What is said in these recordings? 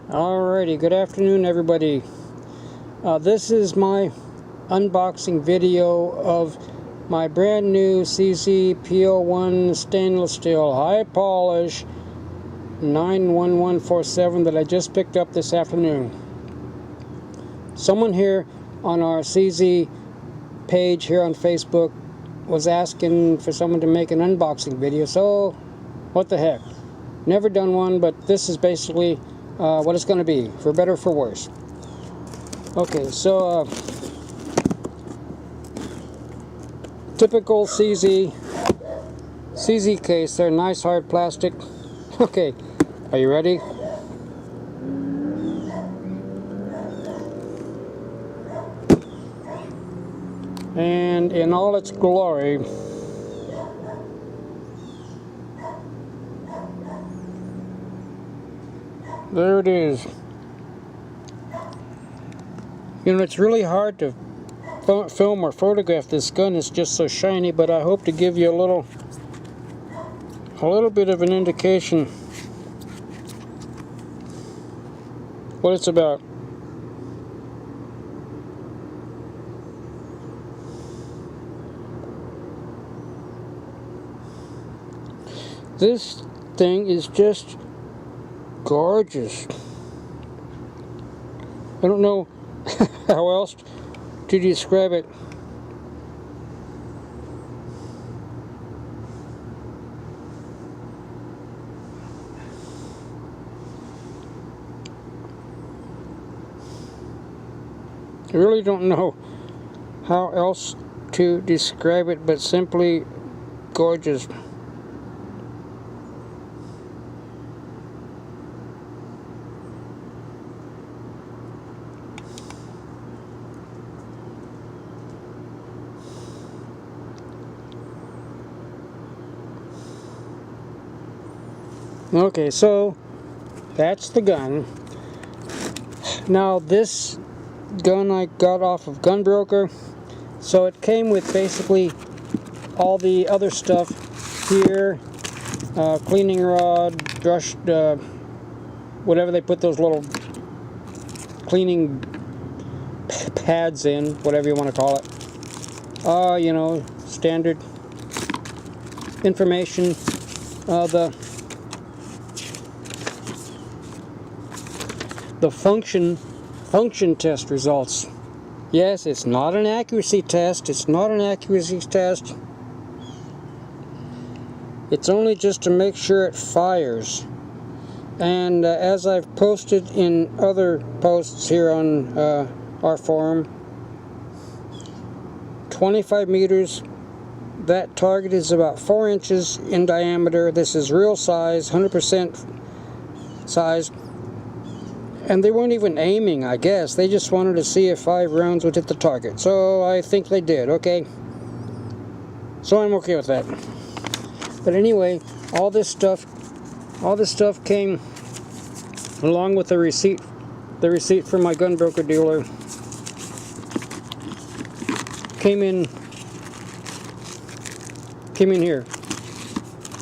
Alrighty, good afternoon everybody. This is my unboxing video of my brand new CZ P01 stainless steel high polish 91147 that I just picked up this afternoon. Someone here on our CZ page here on Facebook was asking for someone to make an unboxing video, so what the heck. Never done one, but this is basically what it's going to be, for better or for worse. Okay, so typical CZ case. They're nice hard plastic. Okay, are you ready? And in all its glory, there it is. You know, it's really hard to film or photograph this gun. It's just so shiny, but I hope to give you a little bit of an indication what it's about. This thing is just gorgeous. I don't know how else to describe it. I really don't know how else to describe it but simply gorgeous. Okay, so that's the gun. Now this gun I got off of Gunbroker, so it came with basically all the other stuff here, cleaning rod, brush, whatever they put those little cleaning pads in, whatever you want to call it. You know, standard information, the function test results. Yes, it's not an accuracy test. It's not an accuracy test. It's only just to make sure it fires. And as I've posted in other posts here on our forum, 25 meters, that target is about 4 inches in diameter. This is real size, 100% size. And they weren't even aiming, I guess. They just wanted to see if 5 rounds would hit the target. So I think they did, okay? So I'm okay with that. But anyway, all this stuff came along with the receipt from my Gunbroker dealer. Came in here.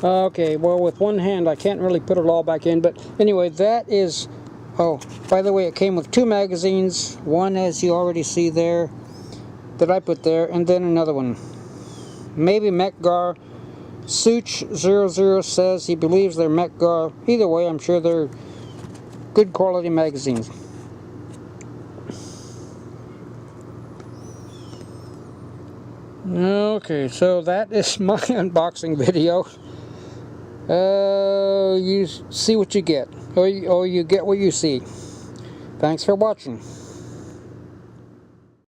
Okay, well, with one hand I can't really put it all back in, but anyway, that is. Oh, by the way, it came with 2 magazines. One, as you already see there, that I put there, and then another one. Maybe Mec-Gar. Such00 says he believes they're Mec-Gar. Either way, I'm sure they're good quality magazines. Okay, so that is my unboxing video. You see what you get. Or you get what you see. Thanks for watching.